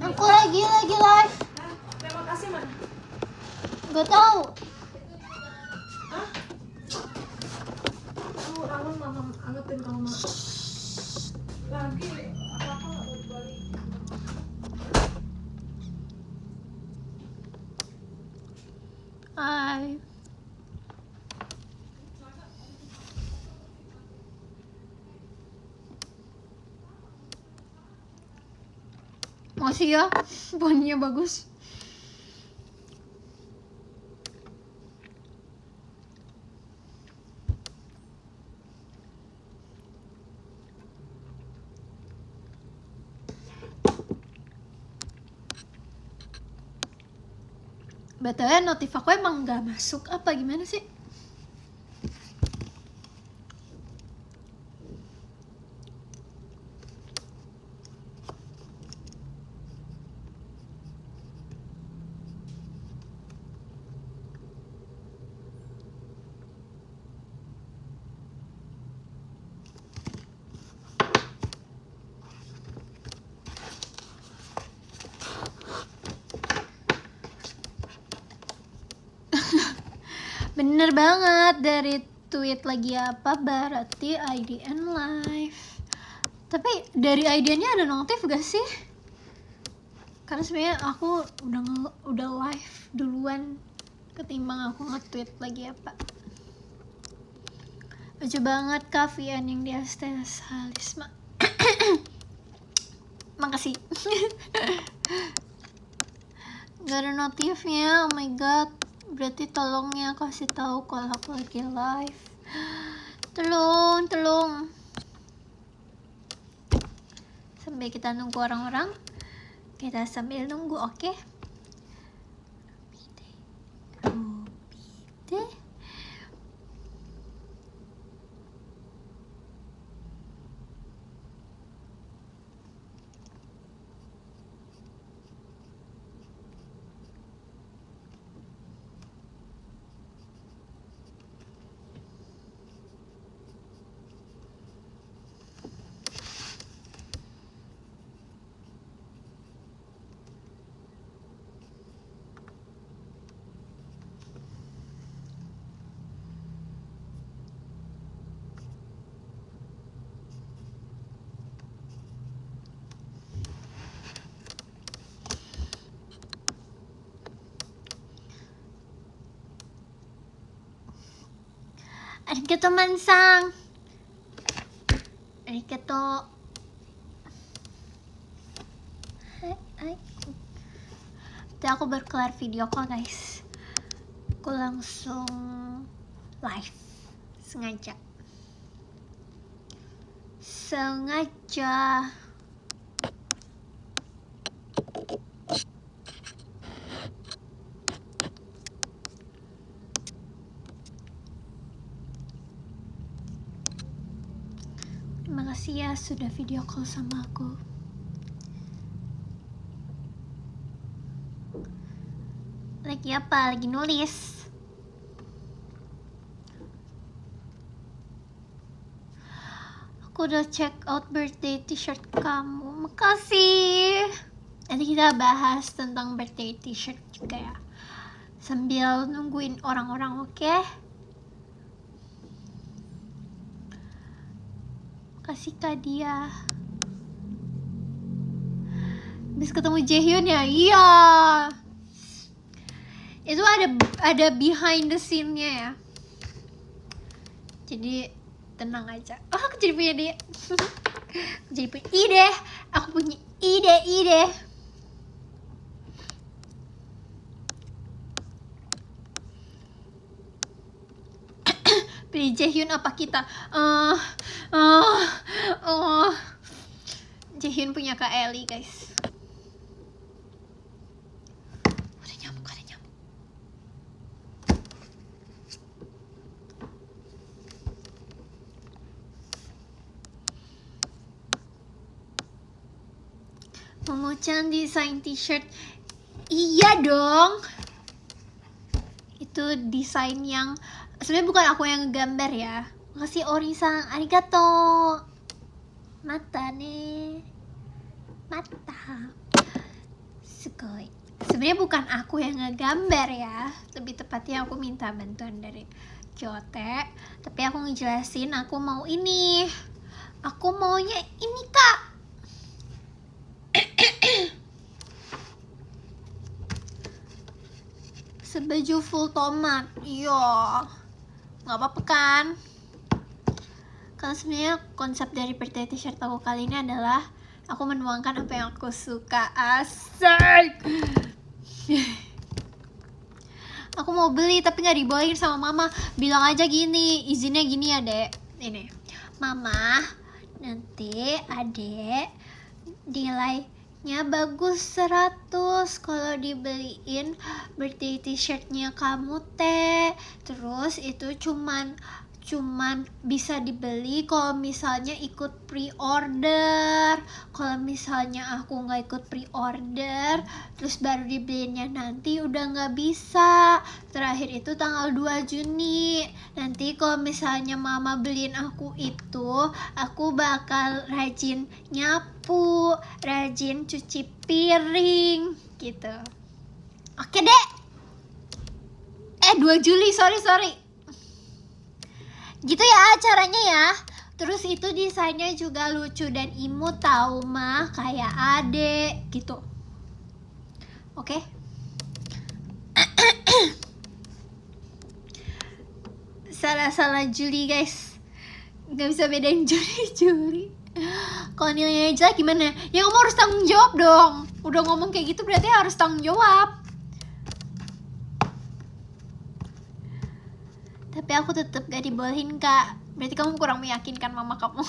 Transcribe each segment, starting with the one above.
Aku lagi live. Terima kasih, Man. Gak tahu. Tuh, Rawan mama angetin kamu. Lagi apa udah balik. Hai. Masih ya, poninya bagus. BTW notif aku emang gak masuk apa gimana sih? Bener banget, dari tweet lagi apa berarti IDN live. Tapi dari IDN-nya ada notif gak sih? Karena sebenarnya aku udah live duluan ketimbang aku nge-tweet lagi apa. Lucu banget Kavian yang di Astes Halisma. Makasih. Gak ada notifnya, oh my god. Berarti tolong ya kasih tahu kalau aku lagi live. Tolong. Sampai kita nunggu orang-orang, kita sambil nunggu, oke? Rupite. Arigato Mansang. Arigato. Hai. Tadi aku baru kelar video call guys. Aku langsung live. Sengaja. Makasih ya sudah video call sama aku. Lagi apa? Lagi nulis. Aku udah check out birthday t-shirt kamu. Makasih. Nanti kita bahas tentang birthday t-shirt juga ya. Sambil nungguin orang-orang, oke? Makasih Kak Dia. Habis ketemu Jaehyun ya? Iya. Itu ada behind the scene-nya ya. Jadi tenang aja. Oh, aku jadi punya ide. Aku jadi punya ide. Aku punya ide. Pilih Jaehyun apa kita? Jaehyun punya Kak Ellie, guys. Ada nyamuk. Momo-chan desain t-shirt. Iya dong. Itu desain yang sebenarnya bukan aku yang ngegambar ya. Makasih Ori-san, arigato. Mata nih. Mata. Sugoi. Sebenarnya bukan aku yang ngegambar ya. Lebih tepatnya aku minta bantuan dari Kyote. Tapi aku ngejelasin aku mau ini. Aku maunya ini, Kak. Sebaju full tomat. Iya. Nggak apa-apa kan? Karena sebenarnya konsep dari birthday t-shirt aku kali ini adalah aku menuangkan apa yang aku suka. Asik. Aku mau beli tapi nggak dibolehin sama mama. Bilang aja gini, izinnya gini ya dek. Ini, mama, nanti adek nilainya bagus 100 kalau dibeliin birthday t-shirtnya kamu teh. Terus itu cuman bisa dibeli kalau misalnya ikut pre-order. Kalau misalnya aku nggak ikut pre-order terus baru dibeliinnya nanti udah nggak bisa. Terakhir itu tanggal 2 Juni. Nanti kalau misalnya mama beliin aku itu, aku bakal rajin nyapu, rajin cuci piring gitu. Oke dek. 2 Juli, sorry. Gitu ya acaranya ya. Terus itu desainnya juga lucu dan imut tau mah, kayak adek gitu. Oke? Salah Juli guys. Gak bisa bedain Juli. Kalau nilainya jelek gimana? Ya kamu harus tanggung jawab dong. Udah ngomong kayak gitu berarti harus tanggung jawab. Tapi aku tetap gak dibolehin kak. Berarti kamu kurang meyakinkan mama kamu.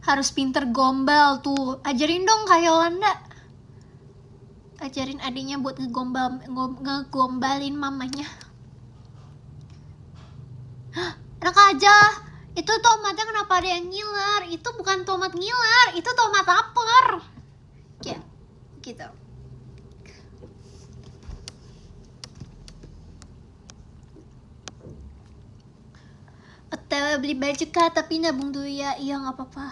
Harus pinter gombal tuh. Ajarin dong Kak Yolanda. Ajarin adiknya buat ngegombalin mamanya. Enak aja. Itu tomatnya kenapa ada yang ngiler? Itu bukan tomat ngiler, itu tomat lapar. Ya, gitu. OTW beli baju kak, tapi nabung dulu ya. Iya gak apa-apa.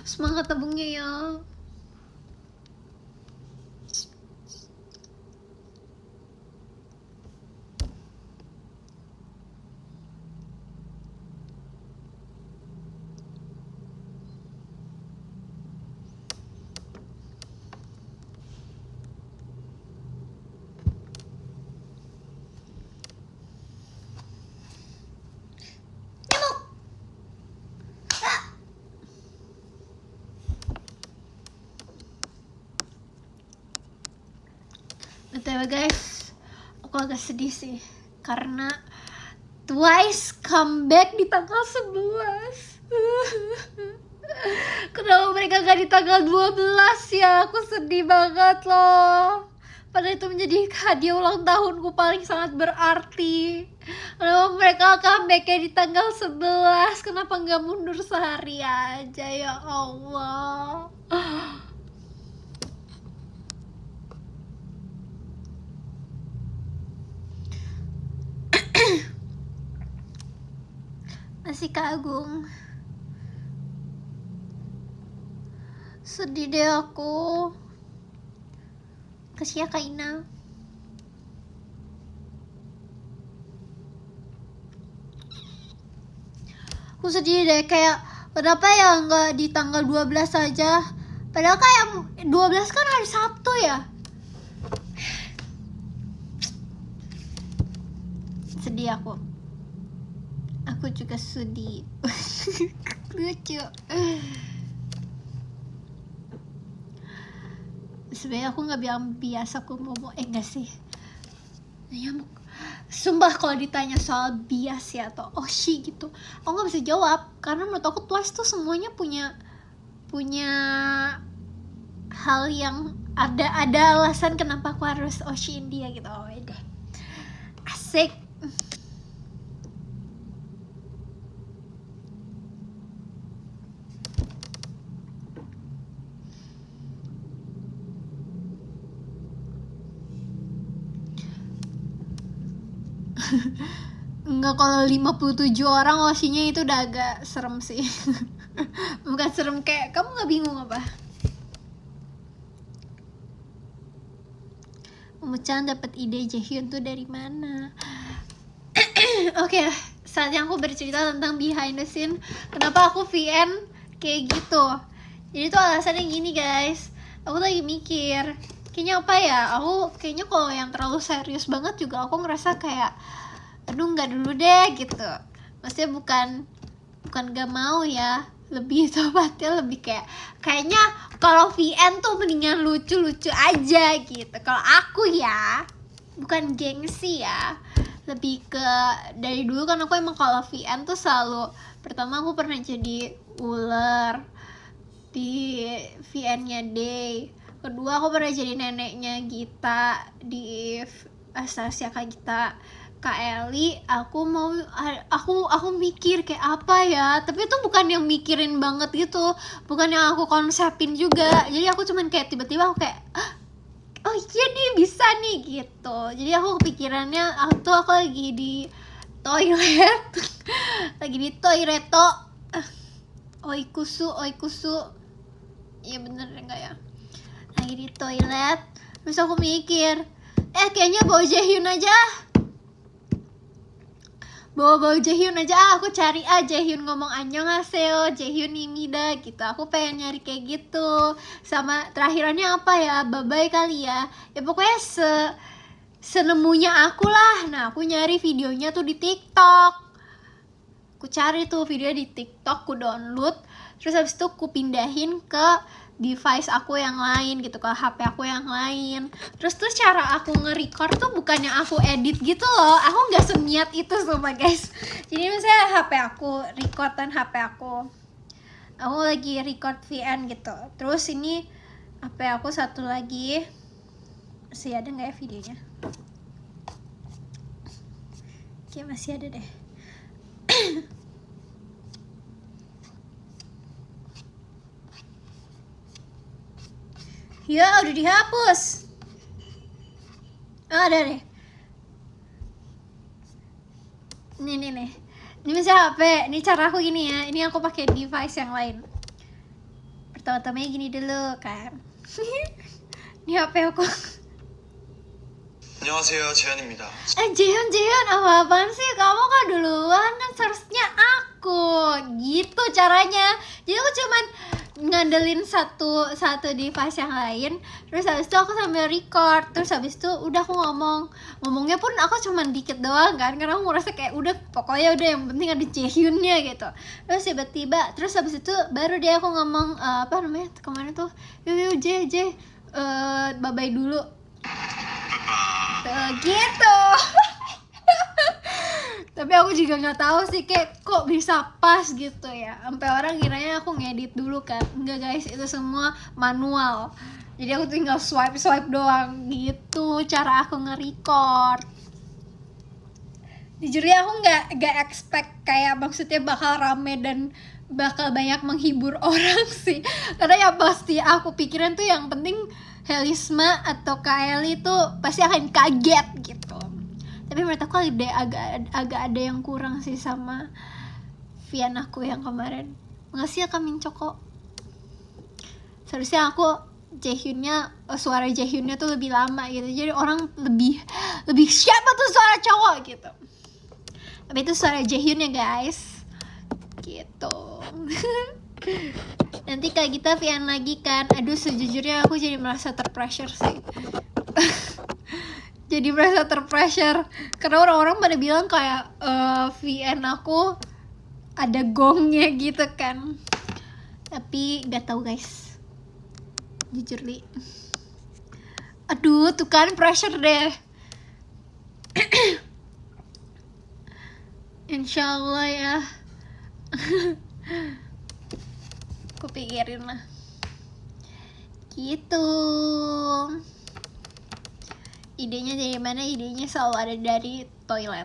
Semangat nabungnya ya. BTW guys, agak sedih sih karena Twice comeback di tanggal 11. Kenapa mereka gak di tanggal 12 ya? Aku sedih banget loh. Padahal itu menjadi hadiah ulang tahunku paling sangat berarti. Kenapa mereka comebacknya di tanggal 11? Kenapa gak mundur sehari aja ya Allah? Masih kagum. Sedih deh aku. Kasihan Kak Ina. Aku sedih deh, kayak kenapa ya nggak di tanggal 12 saja? Padahal kayak 12 kan hari Sabtu ya. Sedih aku. Aku juga sedih. Lucu. Sebenarnya aku nggak bilang biasa aku ngomong, enggak sih. Nyamuk. Sumpah kalau ditanya soal bias ya atau oshi gitu, aku nggak bisa jawab karena menurut aku Twice tuh semuanya punya hal yang ada alasan kenapa aku harus oshiin dia gitu. Oh deh, asik. Enggak, kalau 57 orang oshinya itu udah agak serem sih. Bukan serem, kayak kamu nggak bingung apa? Memecahan dapat ide Jaehyun tuh dari mana? Oke, saatnya aku bercerita tentang behind the scene. Kenapa aku VN kayak gitu? Jadi tuh alasannya gini guys. Aku lagi mikir, kayaknya apa ya? Aku kayaknya kalau yang terlalu serius banget juga aku ngerasa kayak, aduh nggak dulu deh gitu. Maksudnya bukan gak mau ya, lebih tepatnya lebih kayaknya kalau VN tuh mendingan lucu-lucu aja gitu. Kalau aku ya, bukan gengsi ya, lebih ke dari dulu kan aku emang kalau VN tuh selalu, pertama aku pernah jadi ular di VN-nya Day, kedua aku pernah jadi neneknya Gita di Astasia Kak Gita. Kak Eli, aku mikir kayak apa ya, tapi itu bukan yang mikirin banget gitu, bukan yang aku konsepin juga. Jadi aku cuman kayak tiba-tiba aku kayak, oh iya nih bisa nih gitu. Jadi aku kepikirannya aku lagi di toilet lagi di toilet oikusu iya bener enggak ya, lagi di toilet. Terus aku mikir, kayaknya bawa Jaehyun aja, bawa Jaehyun aja. Aku cari Jaehyun ngomong annyeonghaseyo, Jaehyun nimida gitu. Aku pengen nyari kayak gitu. Sama terakhirannya apa ya, bye-bye kali ya. Ya pokoknya senemunya aku lah. Nah aku nyari videonya tuh di TikTok. Aku cari tuh video di TikTok, aku download. Terus habis itu aku pindahin ke device aku yang lain gitu, ke HP aku yang lain. Terus cara aku nge-record tuh bukan yang aku edit gitu loh. Aku gak seniat itu sumpah guys. Jadi misalnya HP aku, recordan HP aku lagi record VN gitu. Terus ini HP aku satu lagi, masih ada gak ya videonya? Oke, masih ada deh. Ya udah dihapus. Ada deh. Nih. Ini masih HP. Ini cara aku gini ya. Ini aku pakai device yang lain. Pertama-tamanya gini dulu kan. Ini HP aku. 안녕하세요, 재현입니다. Jeon, apa-apaan sih? Kamu kan duluan, kan seharusnya aku. Gitu caranya. Jadi aku cuman ngandelin satu device yang lain. Terus habis itu aku sambil record. Terus habis itu udah aku ngomongnya pun aku cuman dikit doang kan, karena aku ngerasa kayak udah pokoknya udah yang penting ada Jaehyunnya gitu. Terus tiba-tiba terus habis itu baru dia aku ngomong apa namanya kemarin tuh, yuk bye-bye dulu gitu. Tapi aku juga nggak tahu sih kayak kok bisa pas gitu ya. Sampai orang kiranya aku ngedit dulu kan. Enggak guys, itu semua manual. Jadi aku tinggal swipe doang gitu cara aku nge-record. Jujur ya aku nggak expect kayak maksudnya bakal rame dan bakal banyak menghibur orang sih. Karena ya pasti aku pikiran tuh yang penting Helisma atau Kaeli tuh pasti akan kaget gitu. Tapi menurut aku agak ada yang kurang sih sama Vian aku yang kemarin. Makasih ya Kamin Coko. Seharusnya aku suara Jaehyunnya tuh lebih lama gitu. Jadi orang lebih siapa tuh suara cowok gitu. Tapi itu suara Jaehyun ya guys. Gitu. Nanti Kak Gita Vian lagi kan. Aduh sejujurnya aku jadi merasa terpressure sih. Jadi merasa terpressure karena orang-orang pada bilang kayak VN aku ada gongnya gitu kan. Tapi gak tahu guys, jujur li. Aduh tuh kan pressure deh. Insyaallah ya. Aku pikirin lah gitu. Idenya dari mana? Idenya selalu ada dari toilet.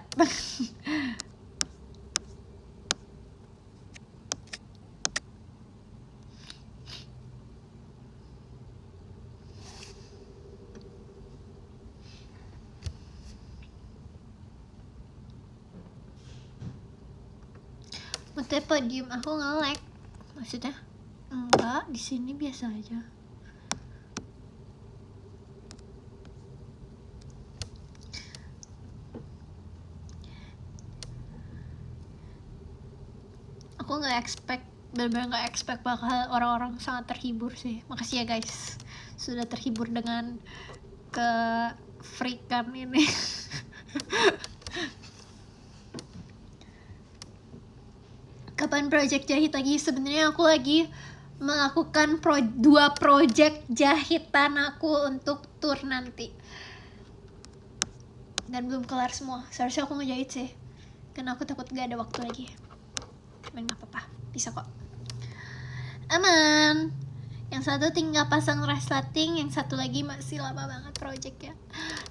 Maksudnya podium aku nge-lag. Maksudnya enggak, di sini biasa aja. Aku bener-bener nggak expect bakal orang-orang sangat terhibur sih. Makasih ya guys sudah terhibur dengan ke-freakan ini. Kapan project jahit lagi? Sebenarnya aku lagi melakukan 2 project jahitan aku untuk tour nanti. Dan belum kelar semua. Seharusnya aku ngejahit sih. Karena aku takut gak ada waktu lagi. Cuman gak apa-apa, bisa kok. Aman. Yang satu tinggal pasang resleting, yang satu lagi masih lama banget projectnya.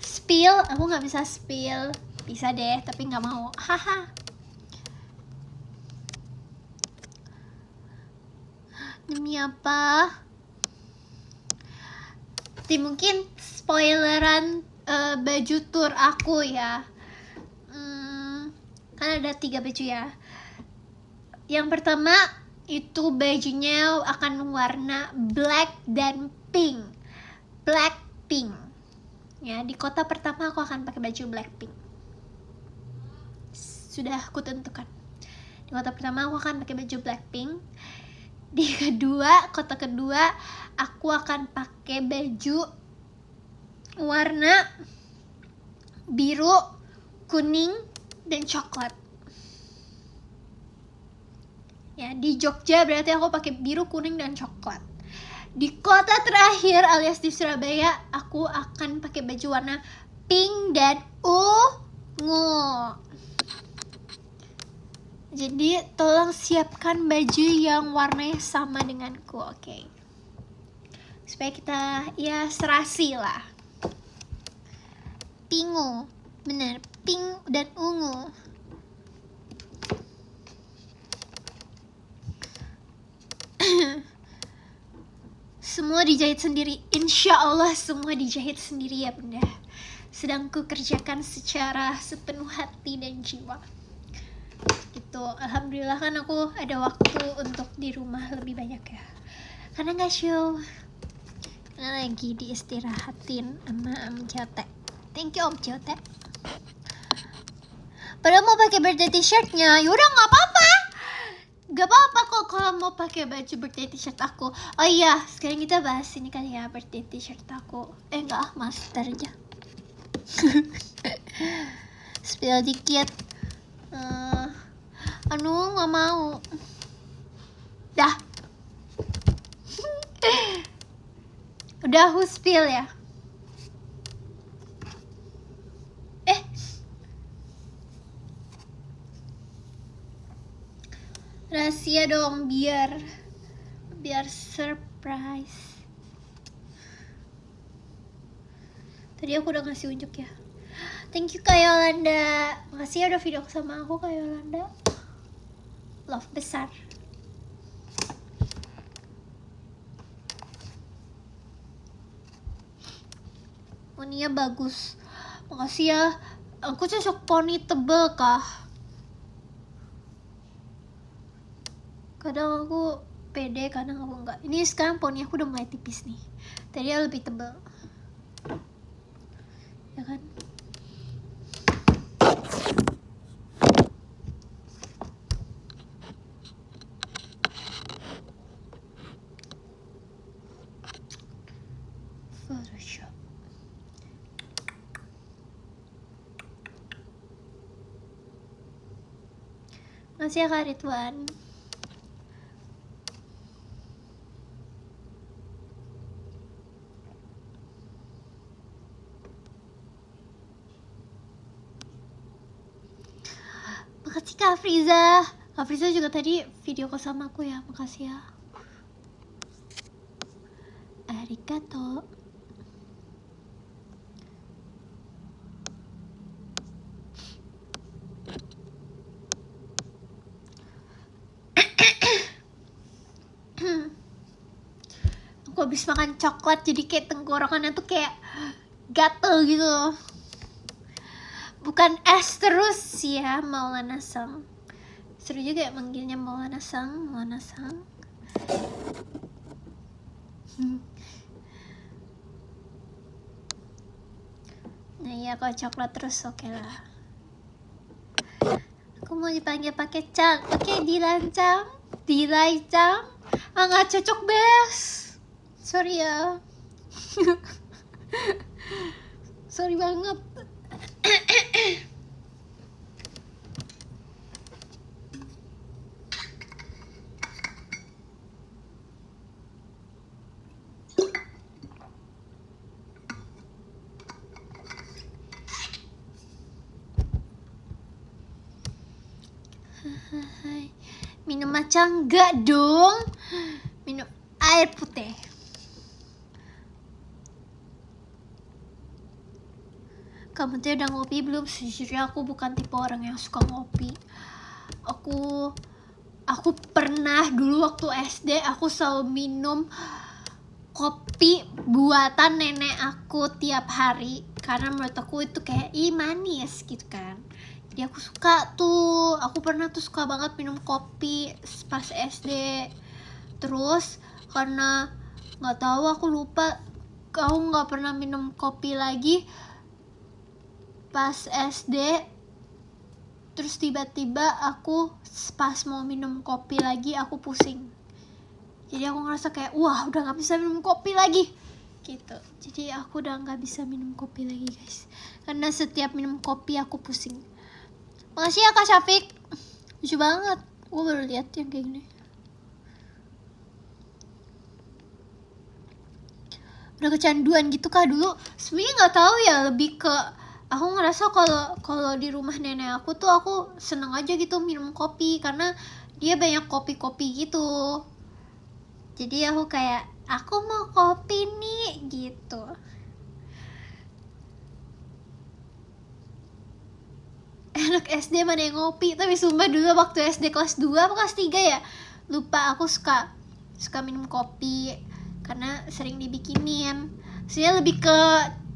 Spill, aku gak bisa spill. Bisa deh, tapi gak mau. Haha. Demi apa? Mungkin spoileran baju tour aku ya. Kan ada 3 baju ya. Yang pertama itu bajunya akan warna black dan pink. Black pink. Ya, di kota pertama aku akan pakai baju black pink. Sudah aku tentukan. Di kota pertama aku akan pakai baju black pink. Di kota kedua aku akan pakai baju warna biru, kuning, dan coklat. Ya, di Jogja berarti aku pakai biru, kuning, dan coklat. Di kota terakhir alias di Surabaya aku akan pakai baju warna pink dan ungu. Jadi tolong siapkan baju yang warnanya sama denganku, oke? Supaya kita ya serasi lah. Pingu, bener, pink dan ungu. Semua dijahit sendiri, insya Allah semua dijahit sendiri ya bunda. Sedang ku kerjakan secara sepenuh hati dan jiwa. Gitu, alhamdulillah kan aku ada waktu untuk di rumah lebih banyak ya. Karena nggak show, karena lagi diistirahatin sama Om Jote. Thank you Om Jote. Padahal mau pakai birthday t-shirtnya, yaudah nggak apa-apa. Gak apa-apa kok kalau mau pakai baju birthday t-shirt aku. Oh iya, sekarang kita bahas ini kali ya birthday t-shirt aku. Enggak, master aja. Spill dikit. Anu nggak mau. Dah. Udah aku spill ya. Rahasia dong, biar surprise. Tadi aku udah ngasih unjuk ya. Thank you Kak Yolanda. Makasih ya udah video sama aku Kak Yolanda. Love besar. Poninya bagus. Makasih ya. Aku cocok poni tebel kah? Kadang aku pede, kadang aku enggak. Ini sekarang poni aku udah mulai tipis nih. Tadi lebih tebel. Ya kan? Photoshop. Makasih ya Kak Ridwan. Makasih Kak Friza. Kak Friza juga tadi video call sama aku ya. Makasih ya. Arigato. Aku habis makan coklat jadi kayak tenggorokannya tuh kayak gatel gitu. Bukan es terus ya, Maulana Sang. Seru juga ya manggilnya Maulana Sang. Nah ya kalau coklat terus oke lah. Aku mau dipanggil pakai Cang. Oke, Dilancang. Ah nggak cocok bes. Sorry ya. Sorry banget. Minum matcha enggak dong. Minum air putih. Kamu tuh udah ngopi belum? Sejujurnya aku bukan tipe orang yang suka ngopi. Aku pernah dulu waktu SD aku selalu minum kopi buatan nenek aku tiap hari karena menurut aku itu kayak manis gitu kan. Jadi aku suka tuh, aku pernah tuh suka banget minum kopi pas SD. Terus karena nggak tahu aku lupa, aku nggak pernah minum kopi lagi pas SD. Terus tiba-tiba aku pas mau minum kopi lagi aku pusing. Jadi aku ngerasa kayak wah udah nggak bisa minum kopi lagi gitu. Jadi aku udah nggak bisa minum kopi lagi guys, karena setiap minum kopi aku pusing. Makasih ya Kak Syafiq. Lucu banget. Gue baru lihat yang kayak gini. Udah kecanduan gitu Kak dulu. Sebenarnya nggak tahu ya, lebih ke aku ngerasa kalau di rumah nenek aku tuh aku seneng aja gitu minum kopi karena dia banyak kopi-kopi gitu. Jadi aku kayak aku mau kopi nih gitu. Anak SD mana yang ngopi, tapi sumpah dulu waktu SD kelas 2 apa kelas 3 ya, lupa, aku suka minum kopi karena sering dibikinin. Sebenarnya lebih ke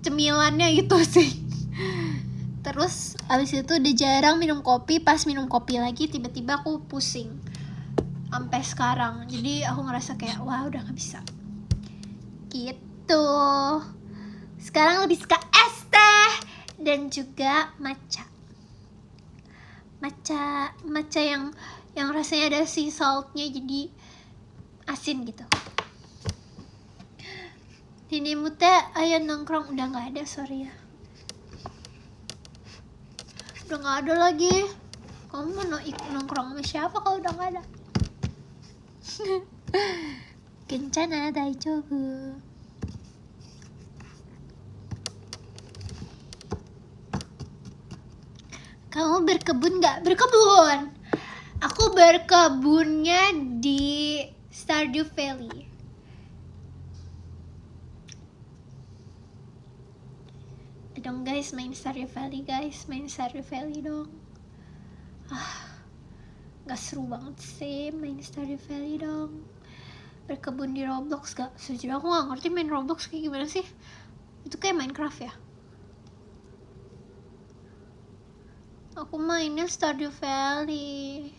cemilannya gitu sih. Terus abis itu udah jarang minum kopi. Pas minum kopi lagi tiba-tiba aku pusing sampai sekarang. Jadi aku ngerasa kayak wah udah gak bisa gitu. Sekarang lebih suka es teh dan juga matcha yang rasanya ada sea saltnya, jadi asin gitu. Ini mute ayo nongkrong, udah nggak ada, sorry ya, udah nggak ada lagi. Kamu mau nongkrong sama siapa kalau udah nggak ada? Kencana daijoubu. Kamu berkebun nggak? Berkebun. Aku berkebunnya di Stardew Valley. Dong guys, main Stardew Valley guys, main Stardew Valley dong. Gak seru banget sih main Stardew Valley dong. Berkebun di Roblox gak? Sejujurnya aku gak ngerti main Roblox kayak gimana sih. Itu kayak Minecraft ya. Aku mainnya Stardew Valley.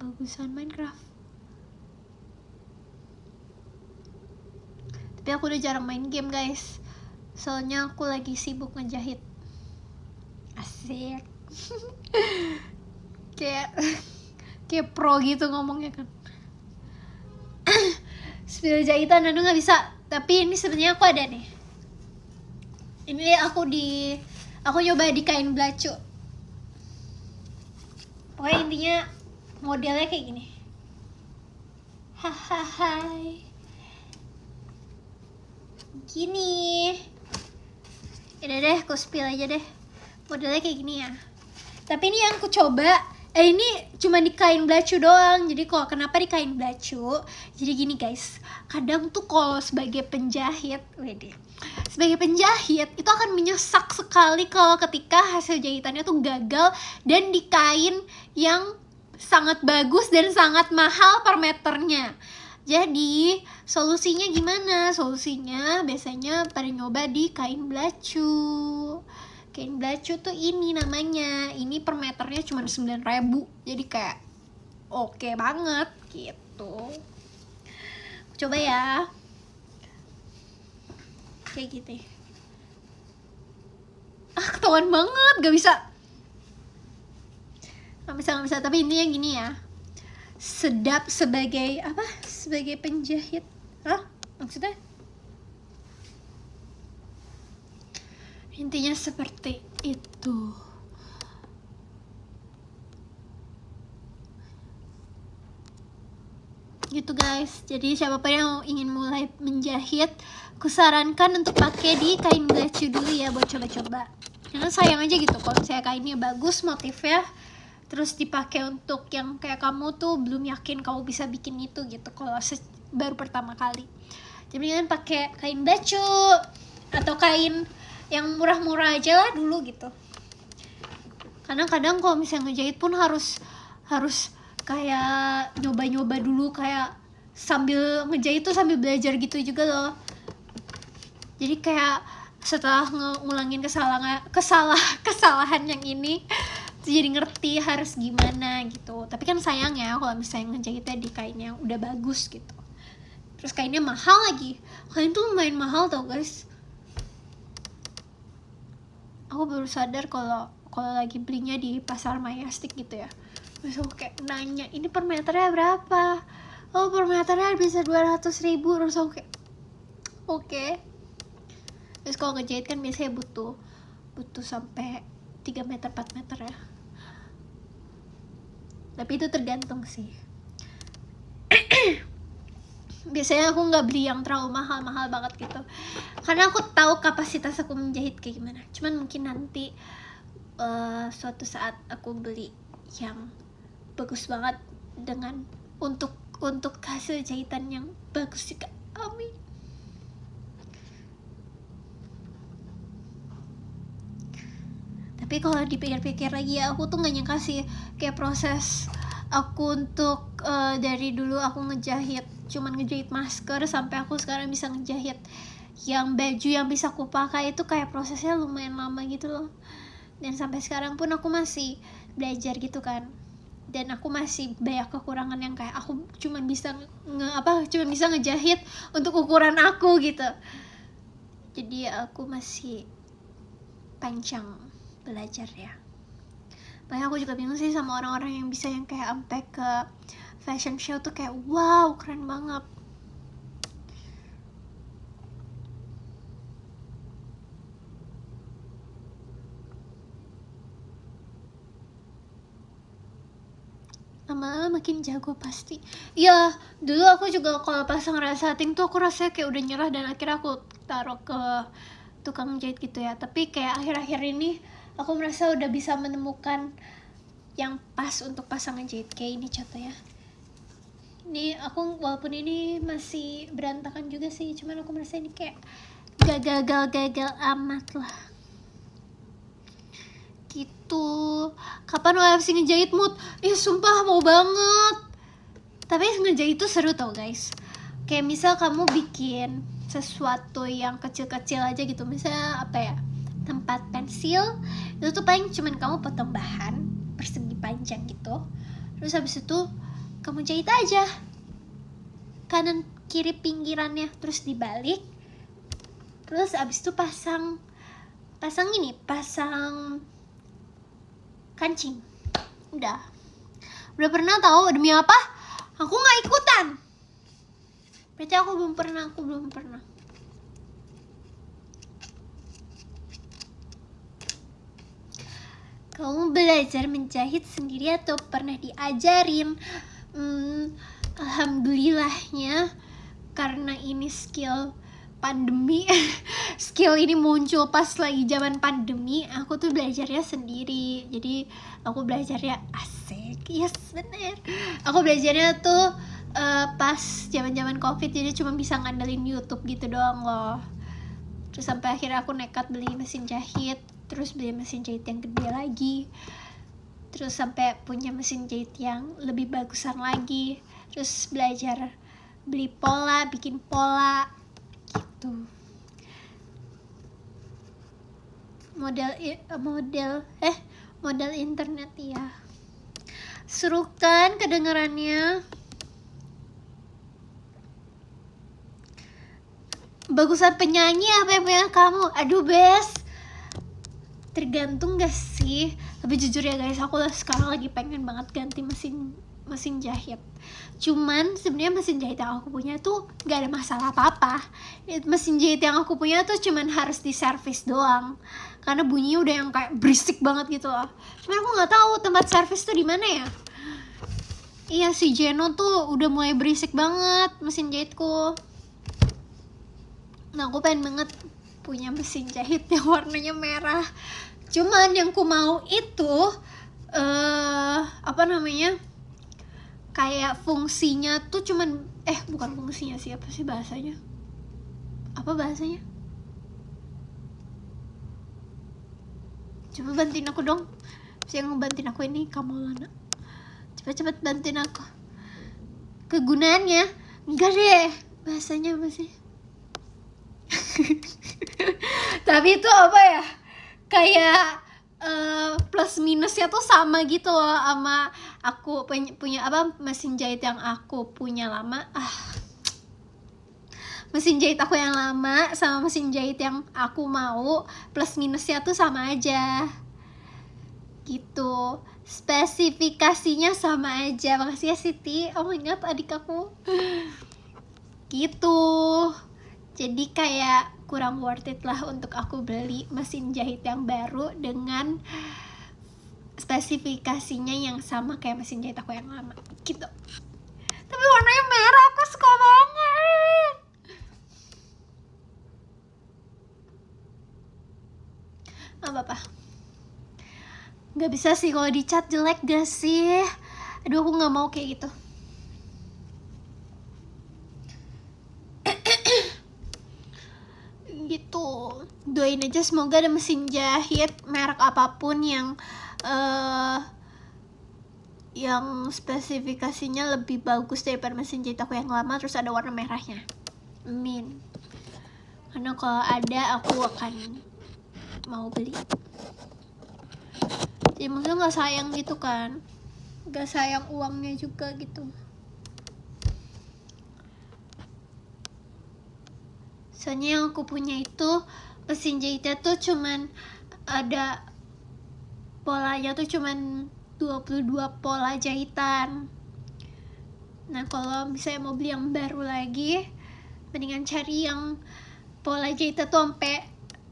Bagusan Minecraft. Tapi aku udah jarang main game guys. Soalnya aku lagi sibuk ngejahit. Asik. kayak pro gitu ngomongnya kan. Spill jahitan aduh gak bisa. Tapi ini sebenarnya aku ada nih. Ini aku nyoba di kain belacu. Pokoknya intinya modelnya kayak gini. Hahaha. Gini. Udah deh, aku spill aja deh. Modelnya kayak gini ya. Tapi ini yang aku coba, ini cuma di kain belacu doang. Jadi kok kenapa di kain belacu? Jadi gini guys, kadang tuh kalau sebagai penjahit, sebagai penjahit itu akan menyesak sekali kalau ketika hasil jahitannya tuh gagal dan di kain yang sangat bagus dan sangat mahal per meternya. Jadi solusinya gimana? Solusinya biasanya pada nyoba di kain belacu. Kain belacu tuh ini namanya. Ini per meternya cuma 9.000. Jadi kayak oke banget gitu. Coba ya. Kayak gitu. Ketahuan banget, gak bisa. Gak bisa. Tapi intinya gini ya. Sedap sebagai apa? Sebagai penjahit. Hah? Maksudnya? Intinya seperti itu. Gitu guys. Jadi siapapun yang ingin mulai menjahit, kusarankan untuk pakai di kain belacu dulu ya buat coba-coba. Karena sayang aja gitu kalau misalnya kainnya bagus motifnya, terus dipakai untuk yang kayak kamu tuh belum yakin kamu bisa bikin itu gitu kalau baru pertama kali. Jadi kan pakai kain belacu atau kain yang murah-murah aja lah dulu gitu. Karena kadang kalau misalnya ngejahit pun harus kayak nyoba-nyoba dulu, kayak sambil ngejahit tuh sambil belajar gitu juga loh. Jadi kayak setelah ngulangin kesalahan yang ini jadi ngerti harus gimana gitu. Tapi kan sayang ya kalau misalnya ngejahitnya di kain yang udah bagus gitu. Terus kainnya mahal lagi. Kain tuh lumayan mahal tau guys. Aku baru sadar kalau lagi belinya di pasar Mayastik gitu ya. Terus aku kayak nanya, ini per meternya berapa? Oh per meternya bisa 200.000. Terus aku kayak oke. Terus kalau ngejahit kan biasanya butuh sampai 3 meter 4 meter ya. Tapi itu tergantung sih. Biasanya aku nggak beli yang terlalu mahal banget gitu, karena aku tahu kapasitas aku menjahit kayak gimana. Cuman mungkin nanti suatu saat aku beli yang bagus banget dengan untuk hasil jahitan yang bagus juga. Amin. Tapi kalau dipikir-pikir lagi ya, aku tuh nggak nyangka sih kayak proses aku untuk dari dulu aku ngejahit cuman ngejahit masker sampai aku sekarang bisa ngejahit yang baju yang bisa aku pakai itu kayak prosesnya lumayan lama gitu loh. Dan sampai sekarang pun aku masih belajar gitu kan. Dan aku masih banyak kekurangan yang kayak aku cuman bisa ngejahit untuk ukuran aku gitu. Jadi aku masih panjang belajar ya. Makanya aku juga bingung sih sama orang-orang yang bisa yang kayak sampai ke fashion show tuh kayak wow keren banget. Lama-lama makin jago pasti. Iya, dulu aku juga kalau pas ngerasain tuh aku rasanya kayak udah nyerah dan akhirnya aku taruh ke tukang jahit gitu ya. Tapi kayak akhir-akhir ini aku merasa udah bisa menemukan yang pas untuk pasangan jahit. Kayak ini contohnya. Ini aku walaupun ini masih berantakan juga sih, cuman aku merasa ini kayak gagal amat lah gitu. Kapan WFC ngejahit mood? Sumpah mau banget. Tapi ngejahit itu seru tau guys. Kayak misal kamu bikin sesuatu yang kecil-kecil aja gitu, misalnya apa ya, tempat pensil itu tuh paling cuman kamu potong bahan persegi panjang gitu, terus habis itu kamu jahit aja kanan kiri pinggirannya, terus dibalik, terus abis itu pasang kancing. Udah pernah tahu. Demi apa? Aku nggak ikutan. Berarti aku belum pernah. Kamu belajar menjahit sendiri atau pernah diajarin? Alhamdulillahnya karena ini skill pandemi skill ini muncul pas lagi zaman pandemi, aku tuh belajarnya sendiri. Jadi aku belajarnya asik, yes bener, aku belajarnya tuh pas zaman covid, jadi cuma bisa ngandelin YouTube gitu doang loh. Terus sampai akhirnya aku nekat beli mesin jahit, terus beli mesin jahit yang gede lagi, terus sampai punya mesin jahit yang lebih bagusan lagi, terus belajar beli pola, bikin pola gitu. Model internet ya. Seru kan kedengarannya? Bagusan penyanyi apa yang punya kamu? Aduh bes, tergantung gak sih? Tapi jujur ya guys, aku sekarang lagi pengen banget ganti mesin jahit. Cuman sebenarnya mesin jahit yang aku punya tuh gak ada masalah apa-apa. Mesin jahit yang aku punya tuh cuman harus diservis doang, karena bunyinya udah yang kayak berisik banget gitu loh. Cuman aku nggak tahu tempat servis tuh di mana ya. Iya, si Jeno tuh udah mulai berisik banget mesin jahitku. Nah aku pengen banget punya mesin jahit yang warnanya merah. Cuman yang ku mau itu kayak fungsinya tuh cuman bukan fungsinya sih, apa sih bahasanya? Coba bantuin aku dong. Siapa yang ngebantuin aku ini? Kamu Lana. Cepet bantuin aku. Kegunaannya? Enggak deh. Bahasanya apa sih? Tapi itu apa ya? Kayak plus minusnya tuh sama gitu loh sama aku punya mesin jahit yang aku punya lama. Mesin jahit aku yang lama sama mesin jahit yang aku mau, plus minusnya tuh sama aja gitu. Spesifikasinya sama aja. Makasih ya Siti. Oh my god, adik aku. Gitu. Jadi kayak kurang worth it lah untuk aku beli mesin jahit yang baru dengan spesifikasinya yang sama kayak mesin jahit aku yang lama gitu. Tapi warnanya merah, aku suka banget. Apa nggak bisa sih kalau dicat jelek gak sih? Aduh aku nggak mau kayak gitu. Gitu, doain aja semoga ada mesin jahit merek apapun yang spesifikasinya lebih bagus daripada mesin jahit aku yang lama, terus ada warna merahnya. Amin. Karena kalau ada aku akan mau beli. Jadi maksudnya nggak sayang gitu kan, nggak sayang uangnya juga gitu. Soalnya yang aku punya itu mesin jahitnya tuh cuman ada polanya tuh cuman 22 pola jahitan. Nah kalau misalnya mau beli yang baru lagi, mendingan cari yang pola jahitnya tuh sampai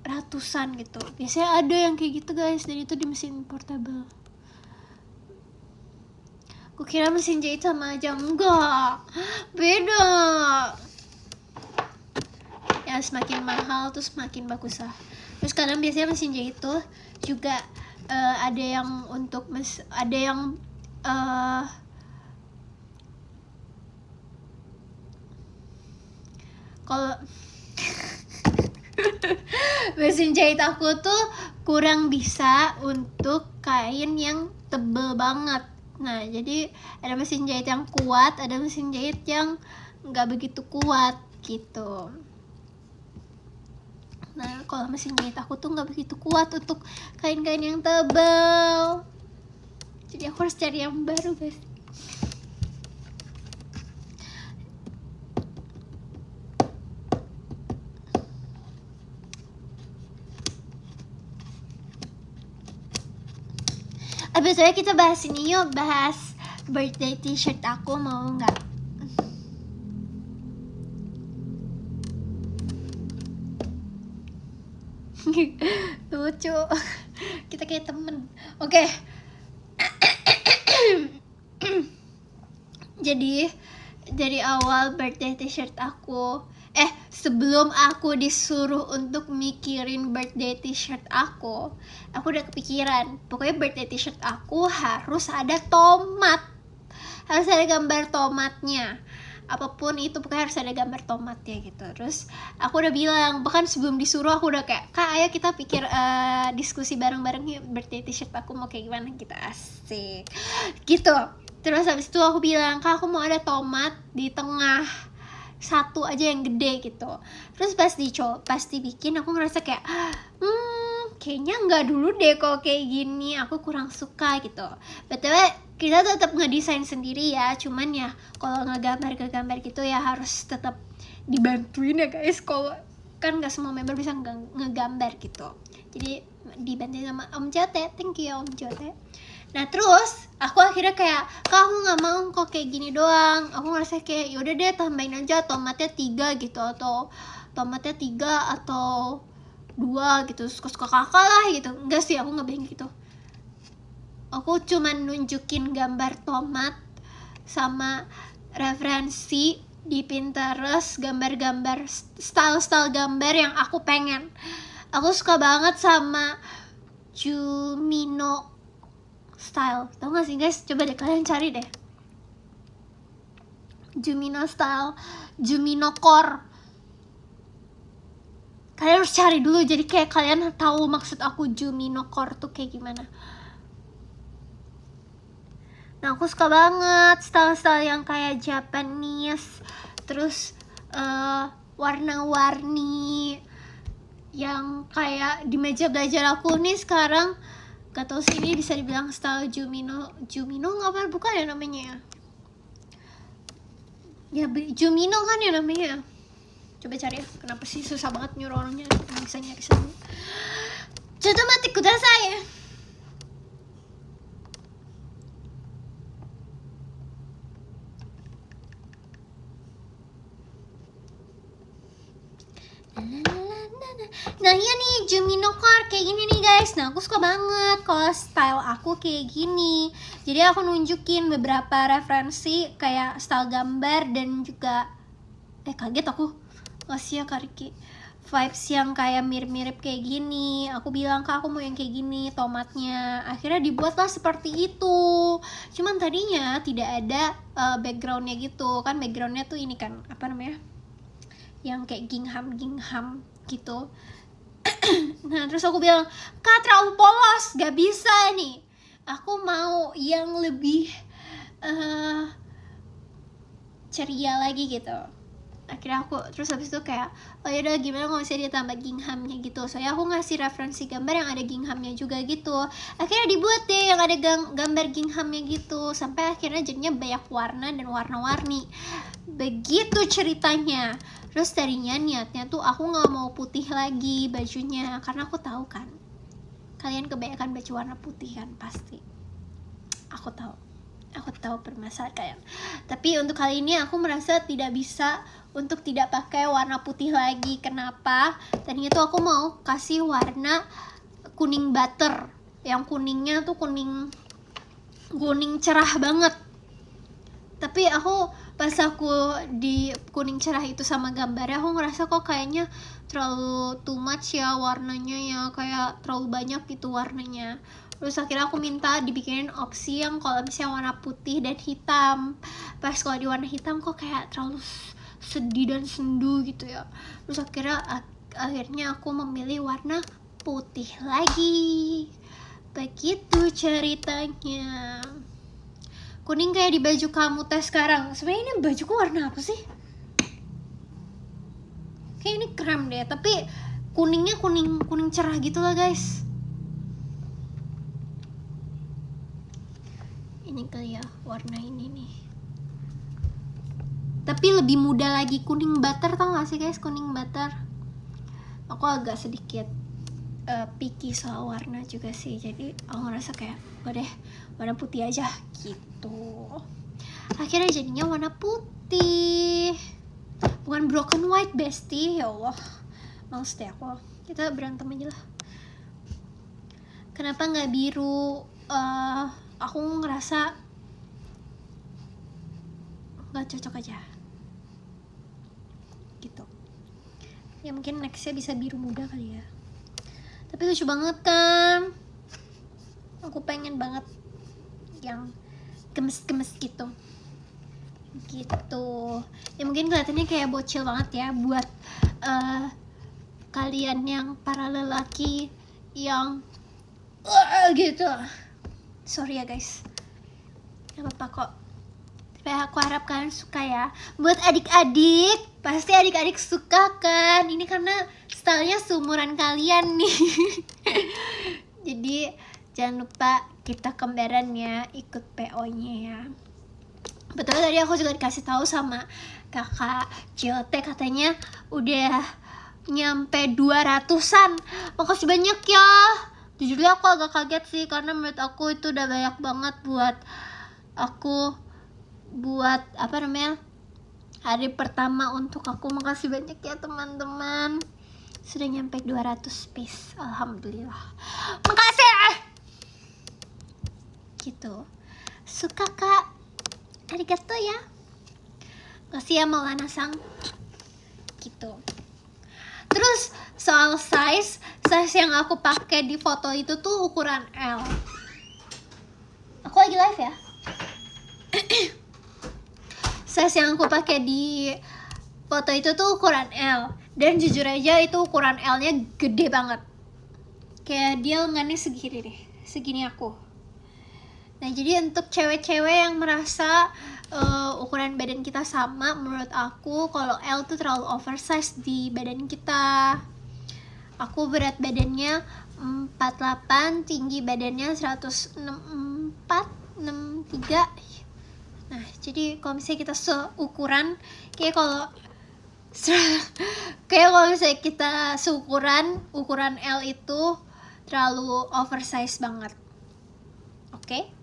ratusan gitu. Biasanya ada yang kayak gitu guys, dan itu di mesin portable. Aku kira mesin jahit sama aja, enggak, beda. yang semakin mahal tuh semakin bagus lah. Terus kadang biasanya mesin jahit tuh juga ada yang untuk ada yang kalau mesin jahit aku tuh kurang bisa untuk kain yang tebel banget. Nah, jadi ada mesin jahit yang kuat, ada mesin jahit yang nggak begitu kuat gitu. Nah, kalau mesin jahit aku tuh nggak begitu kuat untuk kain-kain yang tebel. Jadi aku harus cari yang baru, guys. Biasanya kita bahas ini yuk, bahas birthday t-shirt aku, mau nggak? Lucu, kita kayak temen. Oke. Jadi dari awal birthday t-shirt aku, sebelum aku disuruh untuk mikirin birthday t-shirt aku udah kepikiran. Pokoknya birthday t-shirt aku harus ada tomat, harus ada gambar tomatnya. Apapun itu pokoknya harus ada gambar tomatnya gitu. Terus aku udah bilang, bahkan sebelum disuruh aku udah kayak, Kak ayo kita pikir diskusi bareng-bareng yuk, birthday t-shirt aku mau kayak gimana, kita asik gitu. Terus habis itu aku bilang, Kak aku mau ada tomat di tengah, satu aja yang gede gitu. Terus pas dibikin aku ngerasa kayak kayaknya nggak dulu deh kalau kayak gini, aku kurang suka gitu. BTW kita tetap ngedesain sendiri ya, cuman ya kalau ngegambar gitu ya harus tetap dibantuin ya guys. Kalau kan nggak semua member bisa ngegambar gitu, jadi dibantuin sama Om Jote. Thank you Om Jote. Nah terus aku akhirnya kayak, Kak aku nggak mau kok kayak gini doang. Aku ngerasa kayak yaudah deh tambahin aja tomatnya 3 gitu, atau tomatnya 3 atau 2 gitu, suka-suka kakak lah gitu. Enggak sih, aku nggak bilang gitu. Aku cuman nunjukin gambar tomat sama referensi di Pinterest, gambar-gambar style gambar yang aku pengen. Aku suka banget sama Jumino style, tau gak sih guys? Coba deh kalian cari deh, Jumino style, Jumino core. Kalian harus cari dulu, jadi kayak kalian tahu maksud aku Jumino core tuh kayak gimana. Nah aku suka banget style yang kayak Japanese, terus warna-warni yang kayak di meja belajar aku nih sekarang. Gak tau sih ini bisa dibilang style Jumino nggak, bukan ya namanya ya Jumino kan ya namanya. Coba cari ya, kenapa sih susah banget nyuruh orangnya bisa nyari sendiri. Coba mati kudasai ya. Nah iya nih Jumino core kayak gini nih guys. Nah aku suka banget kalau style aku kayak gini. Jadi aku nunjukin beberapa referensi kayak style gambar dan juga kaget aku ngasih ya Kariki vibes yang kayak mirip-mirip kayak gini. Aku bilang, Kak aku mau yang kayak gini tomatnya. Akhirnya dibuatlah seperti itu. Cuman tadinya tidak ada backgroundnya gitu kan. Backgroundnya tuh ini kan apa namanya, yang kayak gingham gitu. Nah terus aku bilang, Kak terlalu polos, gak bisa nih, aku mau yang lebih ceria lagi gitu. Akhirnya aku terus habis itu kayak, oh yaudah gimana kalau misalnya dia tambah ginghamnya gitu. Soalnya aku ngasih referensi gambar yang ada ginghamnya juga gitu. Akhirnya dibuat deh yang ada gambar ginghamnya gitu, sampai akhirnya jadinya banyak warna dan warna-warni. Begitu ceritanya. Terus tadinya niatnya tuh aku gak mau putih lagi bajunya, karena aku tahu kan kalian kebanyakan baju warna putih kan pasti. Aku tahu permasalahan kalian. Tapi untuk kali ini aku merasa tidak bisa untuk tidak pakai warna putih lagi. Kenapa? Tadinya tuh aku mau kasih warna kuning butter, yang kuningnya tuh kuning cerah banget. Tapi aku pas aku di kuning cerah itu sama gambarnya, aku ngerasa kok kayaknya terlalu too much ya warnanya ya, kayak terlalu banyak gitu warnanya. Terus akhirnya aku minta dibikinin opsi yang kalau misalnya warna putih dan hitam. Pas kalau di warna hitam kok kayak terlalu sedih dan sendu gitu ya. Terus akhirnya aku memilih warna putih lagi. Begitu ceritanya. Kuning kayak di baju kamu teh sekarang. Sebenarnya ini bajuku warna apa sih? Kayak ini krem deh, tapi kuningnya kuning cerah gitu lah guys. Ini kali ya warna ini nih. Tapi lebih muda lagi, kuning butter, tau gak sih guys, kuning butter. Aku agak sedikit picky soal warna juga sih, jadi aku ngerasa kayak udah warna putih aja gitu. Akhirnya jadinya warna putih, bukan broken white bestie. Ya Allah, males deh aku, kita berantem aja lah. Kenapa nggak biru? Aku ngerasa nggak cocok aja gitu ya, mungkin nextnya bisa biru muda kali ya. Tapi lucu banget kan, aku pengen banget yang gemes-gemes gitu ya. Mungkin kelihatannya kayak bocil banget ya buat kalian yang para lelaki yang gitu. Sorry ya guys, gak apa-apa kok. Tapi aku harap kalian suka ya. Buat adik-adik, pasti adik-adik suka kan. Ini karena stylenya seumuran kalian nih. Jadi jangan lupa kita kembaran ya, ikut PO-nya ya. Betul, tadi aku juga dikasih tahu sama kakak COT, katanya udah nyampe 200-an. Makasih banyak ya. Jujurnya aku agak kaget sih, karena menurut aku itu udah banyak banget buat aku, buat hari pertama untuk aku. Makasih banyak ya teman-teman, sudah nyampe 200 piece, alhamdulillah. Makasih gitu. Suka kak, arigato ya. Makasih ya Maulana Sang gitu. Terus soal size yang aku pakai di foto itu tuh ukuran L. Aku lagi live ya. Size yang aku pakai di foto itu tuh ukuran L, dan jujur aja itu ukuran L-nya gede banget. Kayak dia lengannya segini deh, segini aku. Nah jadi untuk cewek-cewek yang merasa ukuran badan kita sama, menurut aku kalau L tuh terlalu oversize di badan kita. Aku berat badannya 48, tinggi badannya 164, 63. Nah, jadi kalau misalnya kita seukuran, kayak kalau misalnya kita seukuran, ukuran L itu terlalu oversize banget. Oke?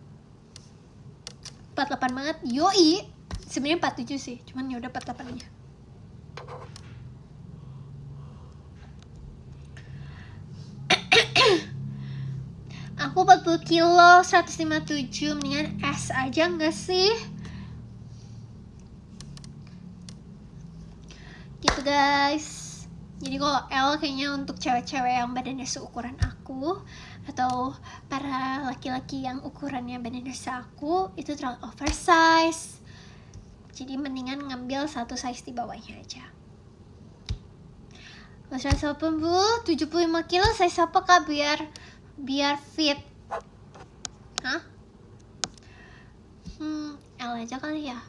48 banget, yoi. Sebenarnya 47 sih, cuman ya udah 48 aja. Aku 40 kilo, 157, mendingan S aja nggak sih? Gitu guys. Jadi kalau L kayaknya untuk cewek-cewek yang badannya seukuran aku, atau para laki-laki yang ukurannya badannya seaku, itu terlalu oversize. Jadi mendingan ngambil satu size di bawahnya aja. 180, 75 kilo, size apa kak biar fit? Hah? L aja kali ya.